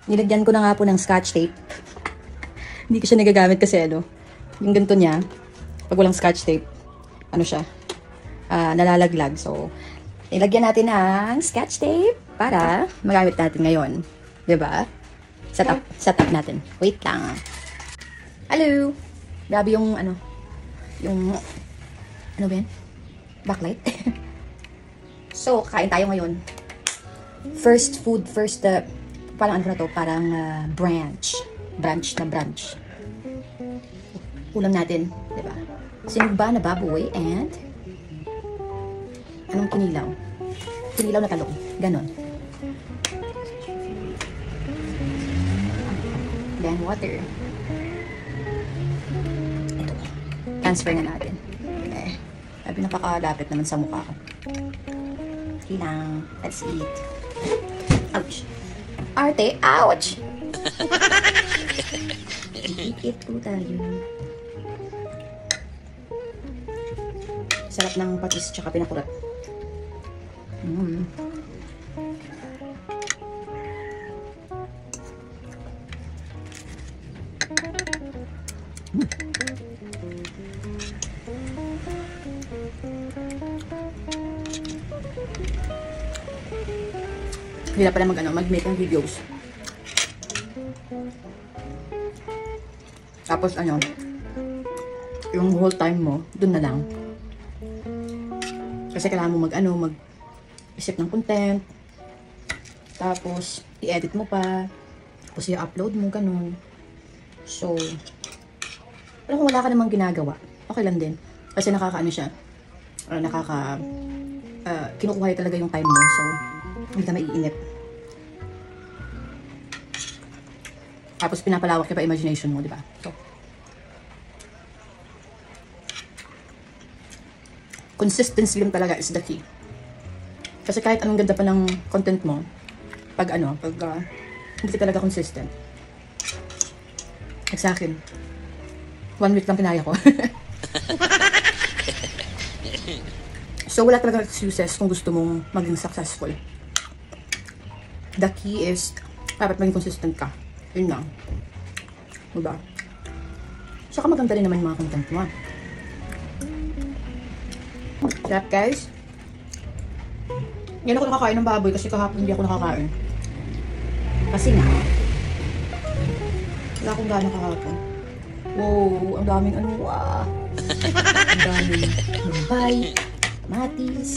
Nilagyan ko na nga po ng scotch tape. Hindi ko siya nagagamit kasi ano, yung ganito niya, pag walang scotch tape, ano siya, nalalaglag. So, nilagyan natin ng scotch tape para magamit natin ngayon. Diba? Set up natin. Wait lang. Hello! Grabe yung, ano ba yan? Backlight. So, kain tayo ngayon. First food, parang ano na to, parang branch na branch. Ulam natin, diba? Sinugba na baboy and anong kinilaw? Kinilaw na talong. Ganon. Then water. Ito. Transfer na natin. Okay. Sabi napakalapit naman sa mukha ko. Okay lang. Let's eat. Ouch. Arte, ouch! Eat po tayo. Sarap ng patis tsaka pinakurat. Hirap pala mag-make ng videos. Tapos yung whole time mo, dun na lang. Kasi kailangan mo mag-isip ng content. Tapos, i-edit mo pa. Tapos, i-upload mo, ganun. So, pero kung wala ka namang ginagawa, okay lang din. Kasi siya. Kinukuha talaga yung time mo. So, hindi ka maiinip. Tapos, pinapalawak ka pa imagination mo, di ba? So, consistency lang talaga is the key. Kasi kahit anong ganda pa ng content mo, pag hindi ka talaga consistent. Like sa akin, 1 week lang kinaya ko. So, wala talaga excuses kung gusto mong maging successful. The key is, dapat maging consistent ka. Yun lang. Diba? Saka maganda rin naman yung mga content mo. Sarap, guys. Ngayon ako nakakain ng baboy kasi kahapon hindi ako nakakain. Kasi nga, wala akong gana kahapon. Wow, ang daming ang daming lumbay, matis.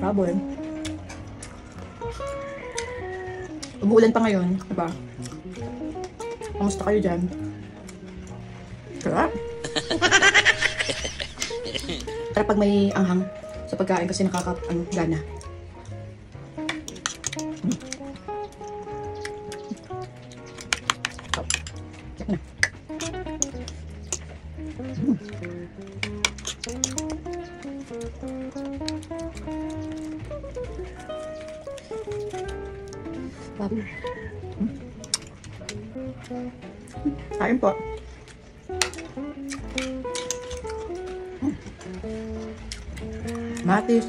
Baboy. Umuulan pa ngayon, diba? Kamusta kayo dyan? Sarap! Sarap pag may anghang sa pagkain kasi gana. Check na. Baboy. Kain po. Matis.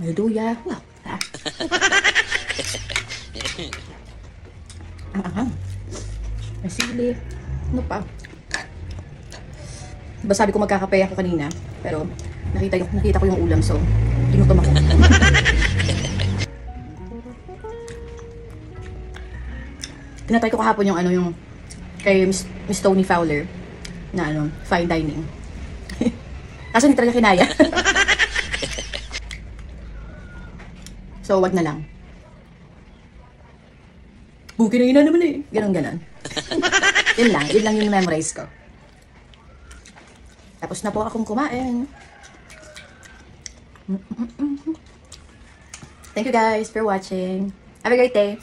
May luya. Wow. Ang may sili. Ano pa? Diba sabi ko magkakape ako kanina, pero nakita ko yung ulam, so ginutom ako. Tinatry ko kahapon yung kay Miss Tony Fowler na fine dining. Kaso hindi talaga kinaya. So, wag na lang. Buki na naman eh. Ganon. Yun lang yung memorize ko. Tapos na po akong kumain. Thank you guys for watching. Have a great day.